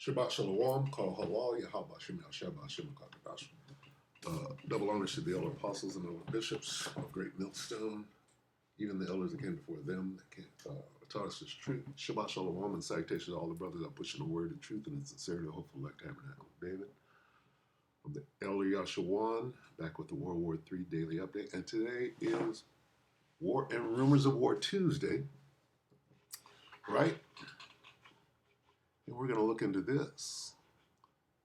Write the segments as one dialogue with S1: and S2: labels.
S1: Shabbat Shalom, Kol Halal, Yahweh Shem Shabbat Shem Kakadash. Double honors to the elder apostles and elder bishops of Great Millstone, even the elders that came before them that taught us this truth. Shabbat Shalom and salutations to all the brothers that are pushing the word of truth and in sincerity, hopeful like Tabernacle of David. I'm the elder Yashawan, back with the World War III Daily Update, and today is War and Rumors of War Tuesday, right? And we're going to look into this.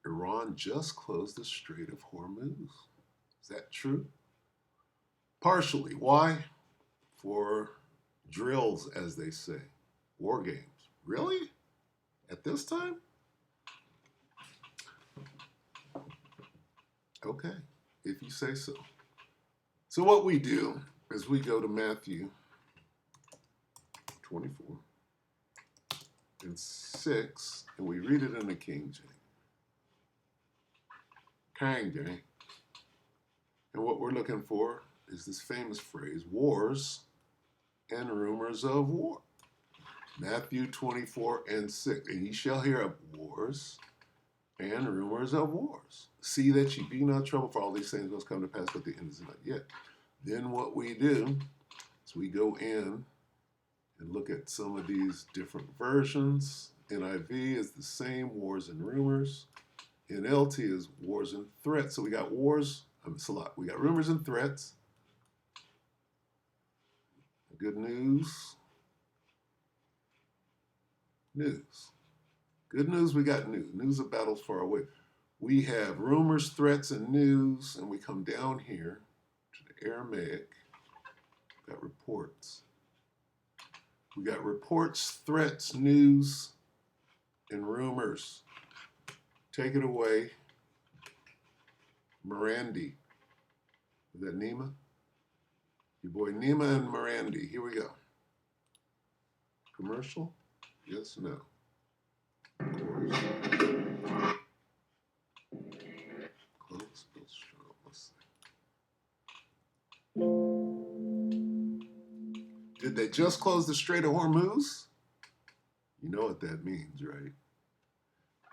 S1: Iran just closed the Strait of Hormuz. Is that true? Partially. Why? For drills, as they say. War games. Really? At this time? Okay, if you say so. So what we do is we go to Matthew 24 and 6, and we read it in the King James. And what we're looking for is this famous phrase, wars and rumors of war. Matthew 24 and 6. And ye shall hear of wars and rumors of wars. See that ye be not troubled, for all these things must come to pass, but the end is not yet. Then what we do is we go in and look at some of these different versions. NIV is the same, wars and rumors. NLT is wars and threats. So we got wars, it's a lot. We got rumors and threats. Good news. News. Good news, we got news. News of battles far away. We have rumors, threats, and news, and we come down here to the Aramaic. We got reports. We got reports, threats, news, and rumors. Take it away, Mirandi. Is that Nima? Your boy Nima and Mirandi. Here we go. Commercial? Yes, no. Of course. Close, let's see. Did they just close the Strait of Hormuz? You know what that means, right?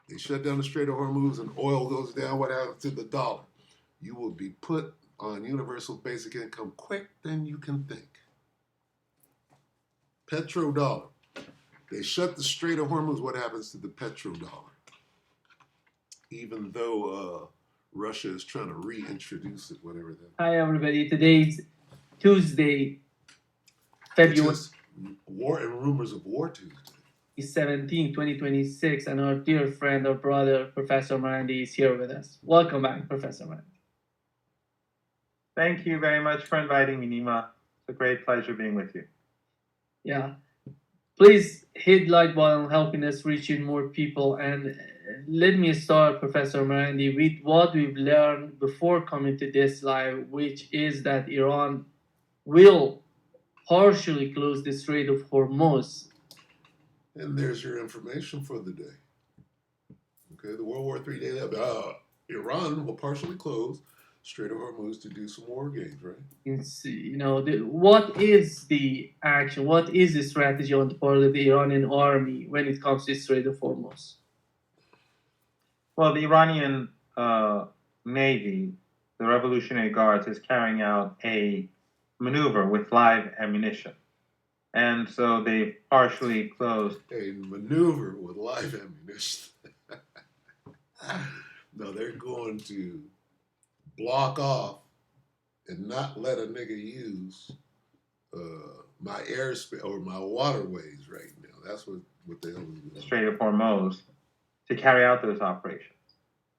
S1: They shut down the Strait of Hormuz and oil goes down. What happens to the dollar? You will be put on universal basic income quick than you can think. Petrodollar. They shut the Strait of Hormuz. What happens to the petrodollar? Even though Russia is trying to reintroduce it, whatever that.
S2: Hi everybody. Today's Tuesday, February
S1: War and Rumors of War Tuesday.
S2: 17, 2026, and our dear friend, our brother, Professor Mirandi is here with us. Welcome back, Professor Mirandi.
S3: Thank you very much for inviting me, Nima. It's a great pleasure being with you.
S2: Yeah. Please hit like button, helping us reaching more people. And let me start, Professor Mirandi, with what we've learned before coming to this live, which is that Iran will partially close the Strait of Hormuz.
S1: And there's your information for the day. Okay, the World War III Daily Update. Iran will partially close Strait of Hormuz to do some war games, right?
S2: It's, what is the action? What is the strategy on the part of the Iranian army when it comes to Strait of Hormuz?
S3: Well, the Iranian Navy, the Revolutionary Guards, is carrying out a maneuver with live ammunition. And so they've partially closed.
S1: A maneuver with live ammunition. No, they're going to block off and not let a nigga use my airspace or my waterways right now. That's what the hell is
S3: the Strait of Hormuz to carry out those operations.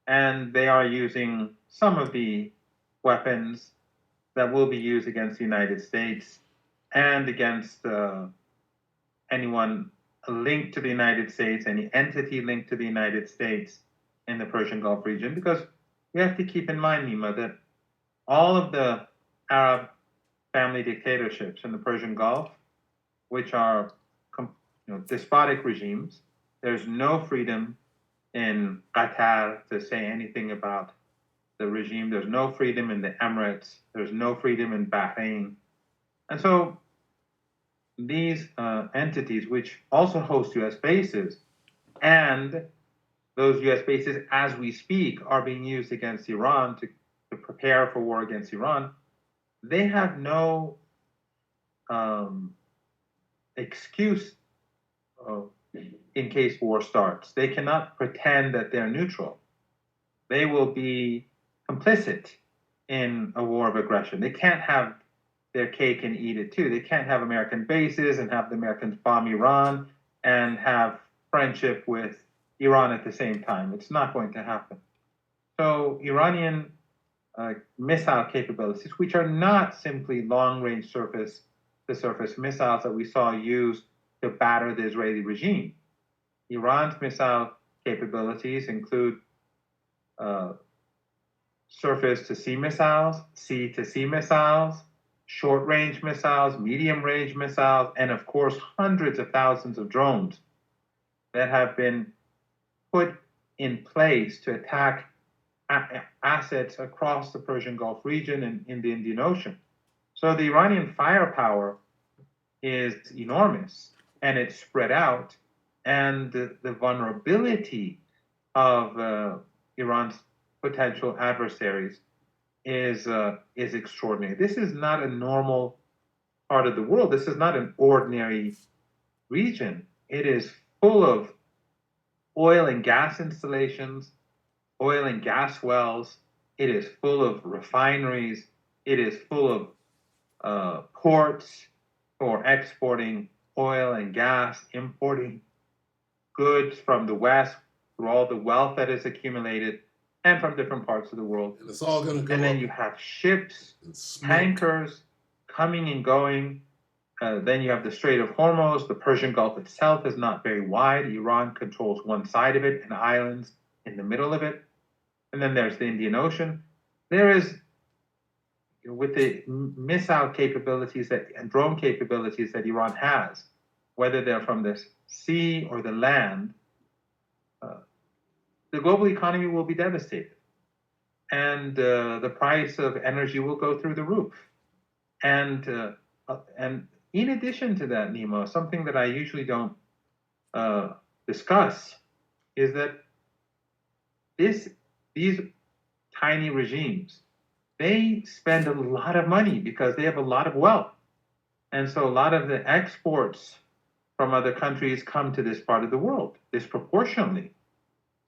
S3: And they are using some of the weapons that will be used against the United States and against anyone linked to the United States, any entity linked to the United States in the Persian Gulf region, because we have to keep in mind, Nima, that all of the Arab family dictatorships in the Persian Gulf, which are despotic regimes, there's no freedom in Qatar to say anything about the regime. There's no freedom in the Emirates. There's no freedom in Bahrain. And so these entities, which also host U.S. bases and those U.S. bases, as we speak, are being used against Iran to prepare for war against Iran. They have no excuse in case war starts. They cannot pretend that they're neutral. They will be complicit in a war of aggression. They can't have their cake and eat it too. They can't have American bases and have the Americans bomb Iran and have friendship with Iran at the same time. It's not going to happen. So Iranian missile capabilities, which are not simply long-range surface-to-surface missiles that we saw used to batter the Israeli regime. Iran's missile capabilities include surface-to-sea missiles, sea-to-sea missiles, short-range missiles, medium-range missiles, and of course, hundreds of thousands of drones that have been put in place to attack assets across the Persian Gulf region and in the Indian Ocean. So the Iranian firepower is enormous, and it's spread out, and the vulnerability of Iran's potential adversaries is extraordinary. This is not a normal part of the world. This is not an ordinary region. It is full of oil and gas installations, oil and gas wells. It is full of refineries. It is full of ports for exporting oil and gas, importing goods from the West through all the wealth that is accumulated and from different parts of the world.
S1: And it's all going to go
S3: And then
S1: up
S3: you have ships,
S1: in smoke.
S3: tankers coming and going. Then you have the Strait of Hormuz. The Persian Gulf itself is not very wide. Iran controls one side of it and islands in the middle of it. And then there's the Indian Ocean. There is, with the missile capabilities and drone capabilities that Iran has, whether they're from the sea or the land, the global economy will be devastated. And the price of energy will go through the roof. And in addition to that, Nemo, something that I usually don't discuss is that these tiny regimes, they spend a lot of money because they have a lot of wealth. And so a lot of the exports from other countries come to this part of the world disproportionately.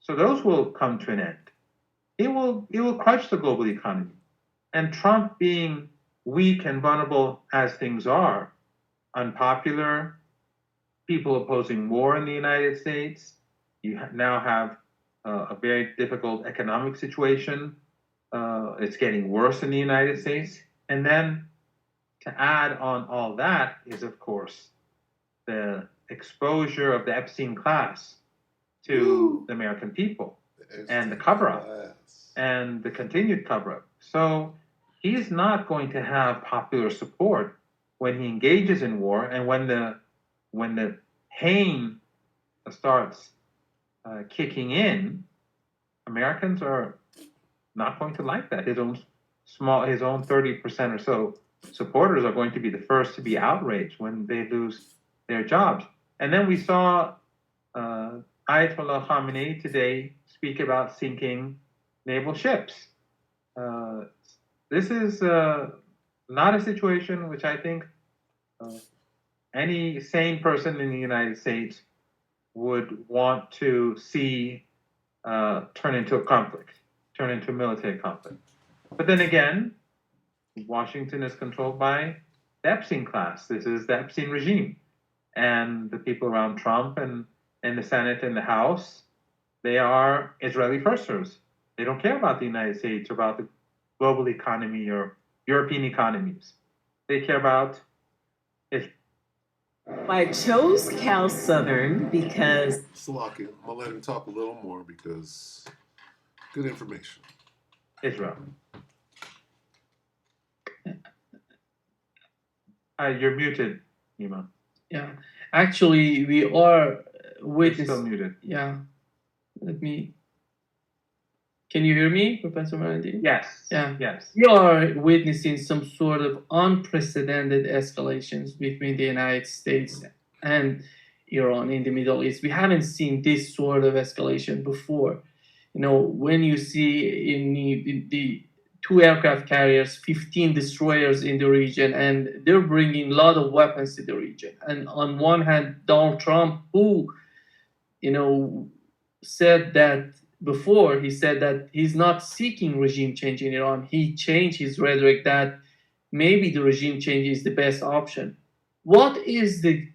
S3: So those will come to an end. It will crush the global economy. And Trump, being weak and vulnerable as things are, unpopular, people opposing war in the United States, you now have a very difficult economic situation. It's getting worse in the United States. And then to add on all that is, of course, the exposure of the Epstein class to the American people and the cover-up and the continued cover-up. So he's not going to have popular support when he engages in war, and when the pain starts kicking in, Americans are not going to like that. His own 30% or so supporters are going to be the first to be outraged when they lose their jobs. And then we saw Ayatollah Khamenei today speak about sinking naval ships. This is not a situation which I think any sane person in the United States would want to see turn into a conflict, turn into a military conflict. But then again, Washington is controlled by the Epstein class. This is the Epstein regime. And the people around Trump and the Senate and the House, they are Israeli firsters. They don't care about the United States or about the global economy or European economies. They care about Israel.
S4: I chose Cal Southern because
S1: Slocky, I'm going to let him talk a little more because good information.
S3: Israel. You're muted, Nima.
S2: Yeah, actually, we are
S3: You're
S2: witnessing.
S3: still muted.
S2: Yeah, Can you hear me, Professor Marandi?
S3: Yes.
S2: Yeah.
S3: Yes.
S2: We are witnessing some sort of unprecedented escalations between the United States and Iran in the Middle East. We haven't seen this sort of escalation before. You know, when you see in the two aircraft carriers, 15 destroyers in the region, and they're bringing a lot of weapons to the region. And on one hand, Donald Trump, who, you know, said that before, he said that he's not seeking regime change in Iran. He changed his rhetoric that maybe the regime change is the best option. What is the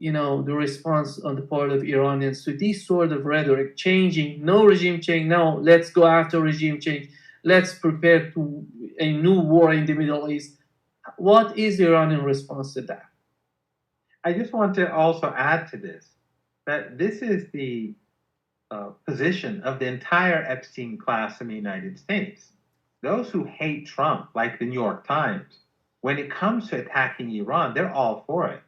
S2: response on the part of Iranians to this sort of rhetoric, changing, no regime change, no, let's go after regime change, let's prepare to a new war in the Middle East? What is the Iranian response to that?
S3: I just want to also add to this that this is the position of the entire Epstein class in the United States. Those who hate Trump, like the New York Times, when it comes to attacking Iran, they're all for it.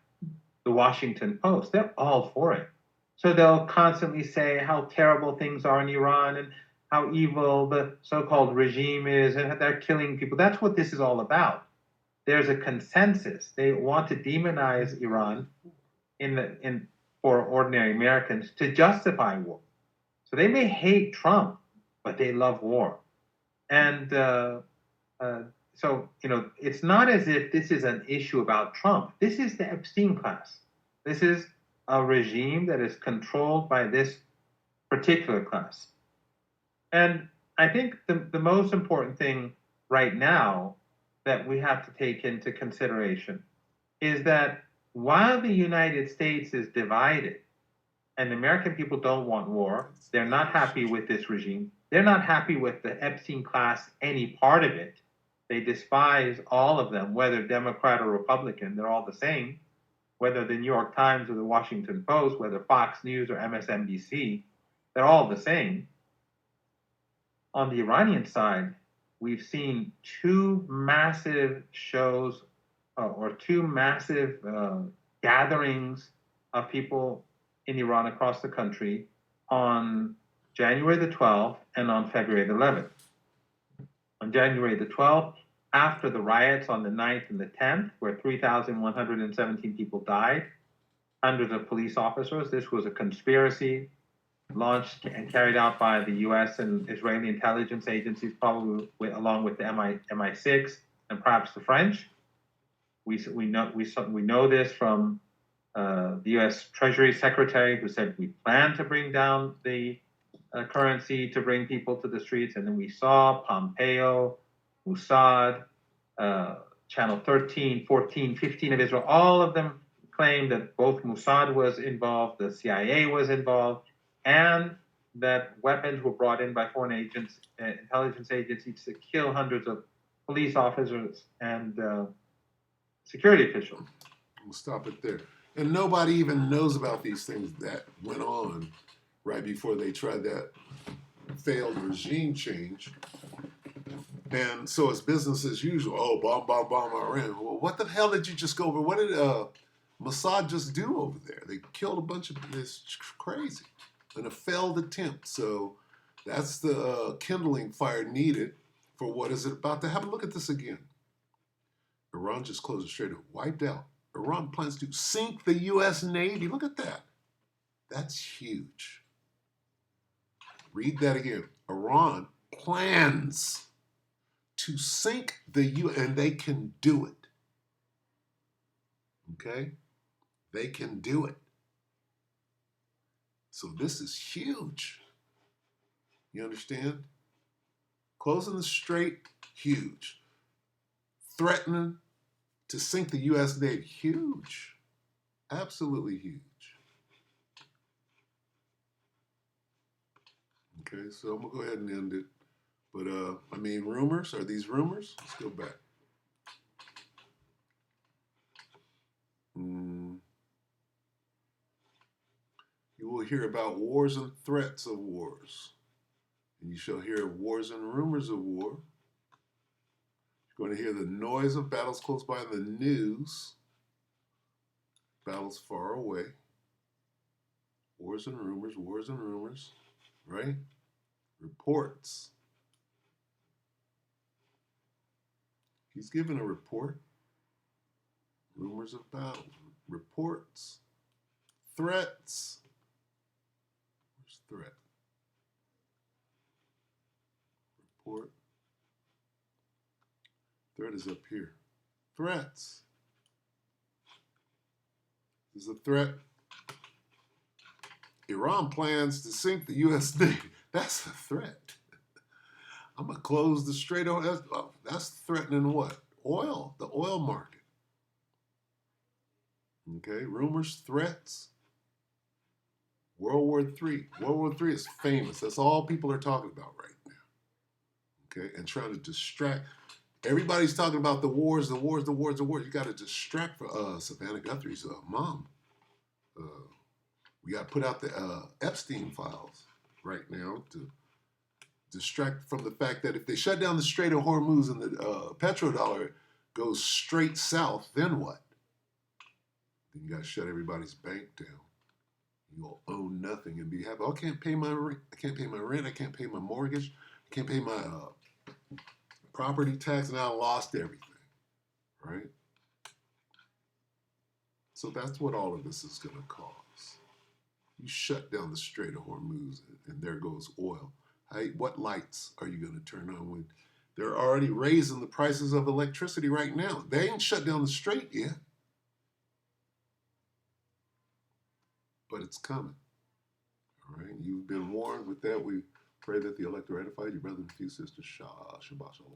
S3: The Washington Post, they're all for it. So they'll constantly say how terrible things are in Iran and how evil the so-called regime is and they're killing people. That's what this is all about. There's a consensus. They want to demonize Iran for ordinary Americans to justify war. So they may hate Trump, but they love war. And so, it's not as if this is an issue about Trump. This is the Epstein class. This is a regime that is controlled by this particular class. And I think the most important thing right now that we have to take into consideration is that while the United States is divided, and the American people don't want war. They're not happy with this regime. They're not happy with the Epstein class, any part of it. They despise all of them, whether Democrat or Republican, they're all the same. Whether the New York Times or the Washington Post, whether Fox News or MSNBC, they're all the same. On the Iranian side, we've seen two massive shows or two massive gatherings of people in Iran across the country on January the 12th and on February the 11th. On January the 12th, after the riots on the 9th and the 10th, where 3,117 people died, hundreds of police officers, this was a conspiracy launched and carried out by the US and Israeli intelligence agencies, probably along with the MI6 and perhaps the French. We know this from the U.S. Treasury Secretary, who said we plan to bring down the currency to bring people to the streets. And then we saw Pompeo, Mossad, Channel 13, 14, 15 of Israel, all of them claimed that both Mossad was involved, the CIA was involved, and that weapons were brought in by foreign agents, intelligence agencies to kill hundreds of police officers and security officials.
S1: We'll stop it there. And nobody even knows about these things that went on right before they tried that failed regime change. And so it's business as usual. Oh, bomb Iran. Well, what the hell did you just go over? What did Mossad just do over there? They killed a bunch of, it's crazy. In a failed attempt. So that's the kindling fire needed for what is it about to happen. Look at this again. Iran just closed the strait, wiped out. Iran plans to sink the U.S. Navy. Look at that. That's huge. Read that again. Iran plans to sink the U.S. and they can do it. Okay? They can do it. So this is huge. You understand? Closing the strait, huge. Threatening to sink the U.S. Navy, huge. Absolutely huge. Okay, so I'm going to go ahead and end it. But, rumors, are these rumors? Let's go back. You will hear about wars and threats of wars. And you shall hear of wars and rumors of war. You're going to hear the noise of battles close by in the news. Battles far away. Wars and rumors, right? Reports. He's given a report. Rumors of battles. Reports. threats. Where's threat? Report. Threat is up here. Threats. This is a threat. Iran plans to sink the U.S. Navy. That's a threat. I'm going to close the Strait of Hormuz. That's threatening what? Oil, the oil market. Okay, rumors, threats. World War III. World War III is famous. That's all people are talking about right now. Okay, and trying to distract. Everybody's talking about the wars, the wars, the wars, the wars. You got to distract for Savannah Guthrie's mom. We got to put out the Epstein files right now to distract from the fact that if they shut down the Strait of Hormuz and the petrodollar goes straight south, then what? Then you got to shut everybody's bank down. You'll own nothing and be happy. Oh, I can't pay my rent. I can't pay my rent. I can't pay my mortgage. I can't pay my property tax, and I lost everything. Right? So that's what all of this is going to cause. You shut down the Strait of Hormuz, and there goes oil. What lights are you going to turn on when they're already raising the prices of electricity right now? They ain't shut down the strait yet, but it's coming. All right, you've been warned with that. We pray that the elect are edified. Your brother and few sisters, Shabbat Shalom.